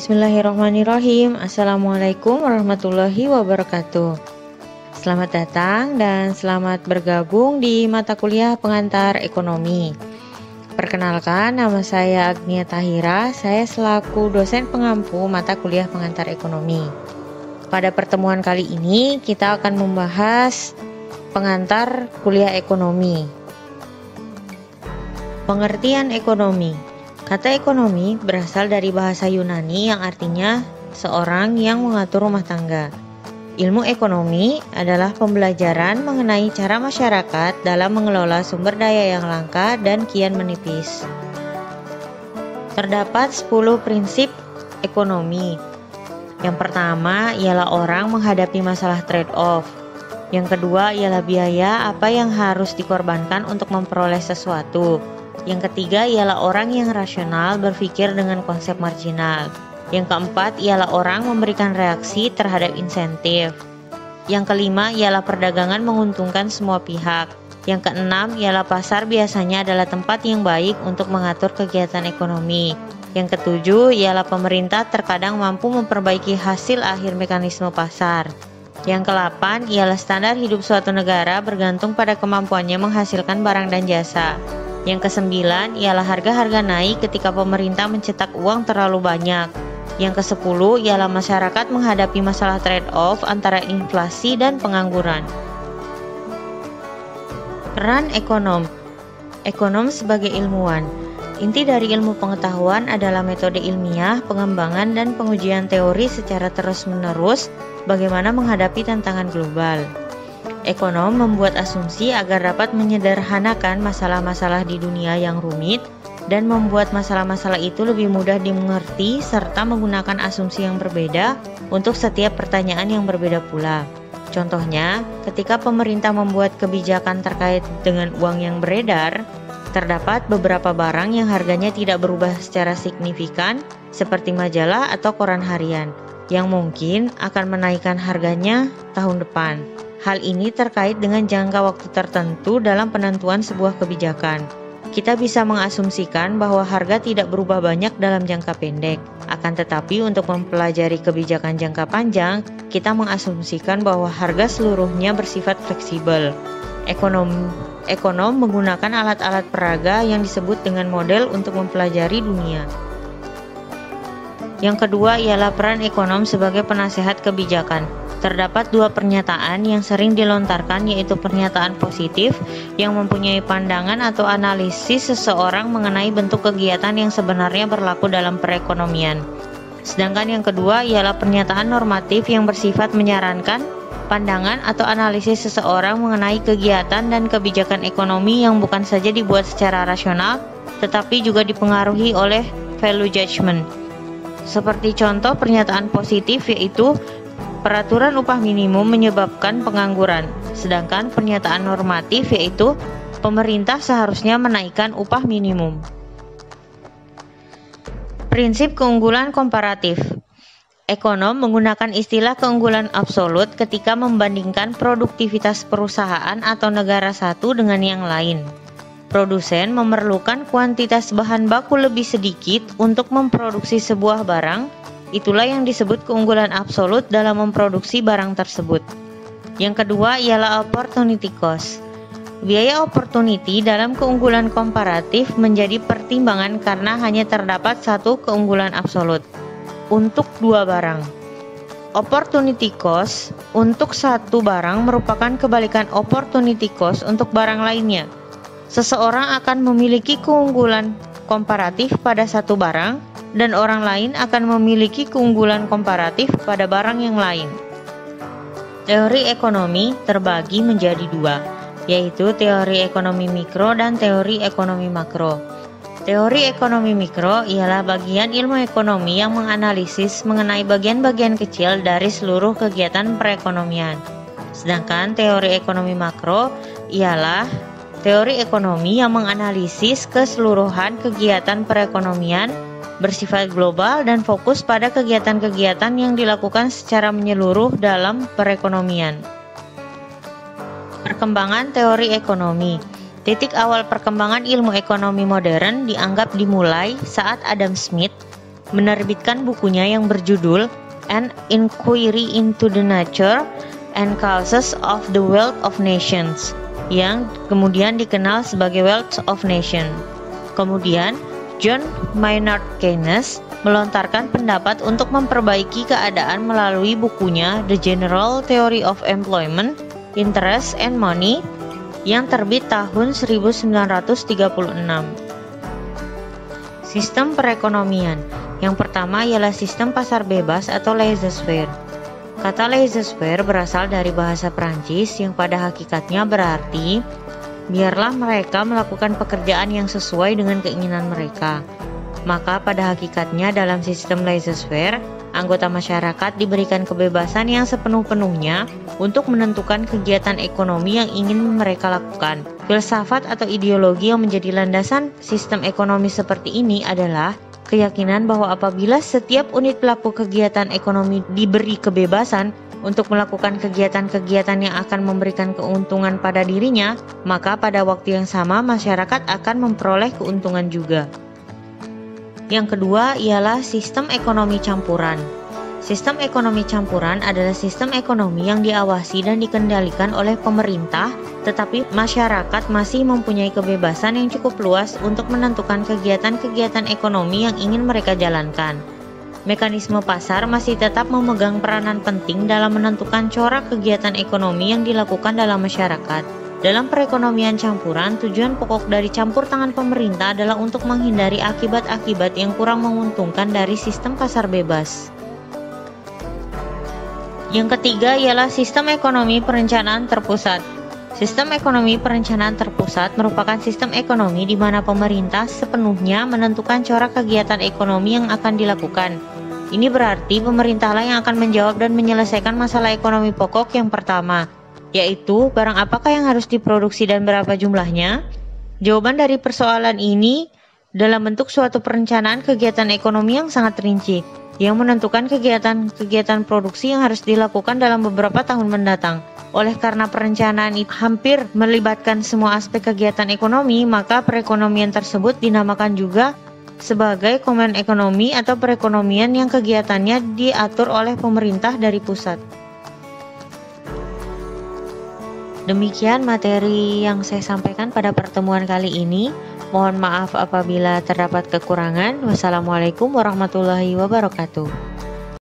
Bismillahirrahmanirrahim. Assalamualaikum warahmatullahi wabarakatuh. Selamat datang dan selamat bergabung di mata kuliah pengantar ekonomi. Perkenalkan, nama saya Agnia Tahira. Saya selaku dosen pengampu mata kuliah pengantar ekonomi. Pada pertemuan kali ini kita akan membahas pengantar kuliah ekonomi. Pengertian ekonomi. Kata ekonomi berasal dari bahasa Yunani yang artinya seorang yang mengatur rumah tangga. Ilmu ekonomi adalah pembelajaran mengenai cara masyarakat dalam mengelola sumber daya yang langka dan kian menipis. Terdapat 10 prinsip ekonomi. Yang pertama ialah orang menghadapi masalah trade-off. Yang kedua ialah biaya apa yang harus dikorbankan untuk memperoleh sesuatu. Yang ketiga ialah orang yang rasional berpikir dengan konsep marginal. Yang keempat ialah orang memberikan reaksi terhadap insentif. Yang kelima ialah perdagangan menguntungkan semua pihak. Yang keenam ialah pasar biasanya adalah tempat yang baik untuk mengatur kegiatan ekonomi. Yang ketujuh ialah pemerintah terkadang mampu memperbaiki hasil akhir mekanisme pasar. Yang ke-8 ialah standar hidup suatu negara bergantung pada kemampuannya menghasilkan barang dan jasa. Yang ke-9 ialah harga-harga naik ketika pemerintah mencetak uang terlalu banyak. Yang ke-10 ialah masyarakat menghadapi masalah trade-off antara inflasi dan pengangguran. Peran ekonom. Ekonom sebagai ilmuwan. Inti dari ilmu pengetahuan adalah metode ilmiah, pengembangan dan pengujian teori secara terus-menerus bagaimana menghadapi tantangan global. Ekonom membuat asumsi agar dapat menyederhanakan masalah-masalah di dunia yang rumit dan membuat masalah-masalah itu lebih mudah dimengerti serta menggunakan asumsi yang berbeda untuk setiap pertanyaan yang berbeda pula. Contohnya, ketika pemerintah membuat kebijakan terkait dengan uang yang beredar, terdapat beberapa barang yang harganya tidak berubah secara signifikan seperti majalah atau koran harian yang mungkin akan menaikkan harganya tahun depan. Hal ini terkait dengan jangka waktu tertentu dalam penentuan sebuah kebijakan. Kita bisa mengasumsikan bahwa harga tidak berubah banyak dalam jangka pendek. Akan tetapi untuk mempelajari kebijakan jangka panjang, kita mengasumsikan bahwa harga seluruhnya bersifat fleksibel. Ekonom menggunakan alat-alat peraga yang disebut dengan model untuk mempelajari dunia. Yang kedua ialah peran ekonom sebagai penasehat kebijakan. Terdapat dua pernyataan yang sering dilontarkan, yaitu pernyataan positif yang mempunyai pandangan atau analisis seseorang mengenai bentuk kegiatan yang sebenarnya berlaku dalam perekonomian. Sedangkan yang kedua ialah pernyataan normatif yang bersifat menyarankan pandangan atau analisis seseorang mengenai kegiatan dan kebijakan ekonomi yang bukan saja dibuat secara rasional, tetapi juga dipengaruhi oleh value judgment. Seperti contoh pernyataan positif yaitu peraturan upah minimum menyebabkan pengangguran, sedangkan pernyataan normatif yaitu pemerintah seharusnya menaikkan upah minimum. Prinsip keunggulan komparatif. Ekonom menggunakan istilah keunggulan absolut ketika membandingkan produktivitas perusahaan atau negara satu dengan yang lain. Produsen memerlukan kuantitas bahan baku lebih sedikit untuk memproduksi sebuah barang. Itulah yang disebut keunggulan absolut dalam memproduksi barang tersebut. Yang kedua ialah opportunity cost. Biaya opportunity dalam keunggulan komparatif menjadi pertimbangan karena hanya terdapat satu keunggulan absolut untuk dua barang. Opportunity cost untuk satu barang merupakan kebalikan opportunity cost untuk barang lainnya. Seseorang akan memiliki keunggulan komparatif pada satu barang, dan orang lain akan memiliki keunggulan komparatif pada barang yang lain. Teori ekonomi terbagi menjadi dua, yaitu teori ekonomi mikro dan teori ekonomi makro. Teori ekonomi mikro ialah bagian ilmu ekonomi yang menganalisis mengenai bagian-bagian kecil dari seluruh kegiatan perekonomian. Sedangkan teori ekonomi makro ialah teori ekonomi yang menganalisis keseluruhan kegiatan perekonomian bersifat global dan fokus pada kegiatan-kegiatan yang dilakukan secara menyeluruh dalam perekonomian. Perkembangan teori ekonomi. Titik awal perkembangan ilmu ekonomi modern dianggap dimulai saat Adam Smith menerbitkan bukunya yang berjudul An Inquiry into the Nature and Causes of the Wealth of Nations, yang kemudian dikenal sebagai Wealth of Nation. Kemudian, John Maynard Keynes melontarkan pendapat untuk memperbaiki keadaan melalui bukunya The General Theory of Employment, Interest and Money yang terbit tahun 1936. Sistem perekonomian. Yang pertama ialah sistem pasar bebas atau laissez-faire. Kata laissez-faire berasal dari bahasa Prancis yang pada hakikatnya berarti biarlah mereka melakukan pekerjaan yang sesuai dengan keinginan mereka. Maka pada hakikatnya dalam sistem laissez-faire, anggota masyarakat diberikan kebebasan yang sepenuh-penuhnya untuk menentukan kegiatan ekonomi yang ingin mereka lakukan. Filsafat atau ideologi yang menjadi landasan sistem ekonomi seperti ini adalah keyakinan bahwa apabila setiap unit pelaku kegiatan ekonomi diberi kebebasan untuk melakukan kegiatan-kegiatan yang akan memberikan keuntungan pada dirinya, maka pada waktu yang sama masyarakat akan memperoleh keuntungan juga. Yang kedua ialah sistem ekonomi campuran. Sistem ekonomi campuran adalah sistem ekonomi yang diawasi dan dikendalikan oleh pemerintah, tetapi masyarakat masih mempunyai kebebasan yang cukup luas untuk menentukan kegiatan-kegiatan ekonomi yang ingin mereka jalankan. Mekanisme pasar masih tetap memegang peranan penting dalam menentukan corak kegiatan ekonomi yang dilakukan dalam masyarakat. Dalam perekonomian campuran, tujuan pokok dari campur tangan pemerintah adalah untuk menghindari akibat-akibat yang kurang menguntungkan dari sistem pasar bebas. Yang ketiga ialah sistem ekonomi perencanaan terpusat. Sistem ekonomi perencanaan terpusat merupakan sistem ekonomi di mana pemerintah sepenuhnya menentukan corak kegiatan ekonomi yang akan dilakukan. Ini berarti pemerintahlah yang akan menjawab dan menyelesaikan masalah ekonomi pokok yang pertama, yaitu barang apakah yang harus diproduksi dan berapa jumlahnya. Jawaban dari persoalan ini dalam bentuk suatu perencanaan kegiatan ekonomi yang sangat rinci, yang menentukan kegiatan-kegiatan produksi yang harus dilakukan dalam beberapa tahun mendatang. Oleh karena perencanaan itu hampir melibatkan semua aspek kegiatan ekonomi, maka perekonomian tersebut dinamakan juga sebagai common ekonomi atau perekonomian yang kegiatannya diatur oleh pemerintah dari pusat. Demikian materi yang saya sampaikan pada pertemuan kali ini. Mohon maaf apabila terdapat kekurangan. Wassalamualaikum warahmatullahi wabarakatuh.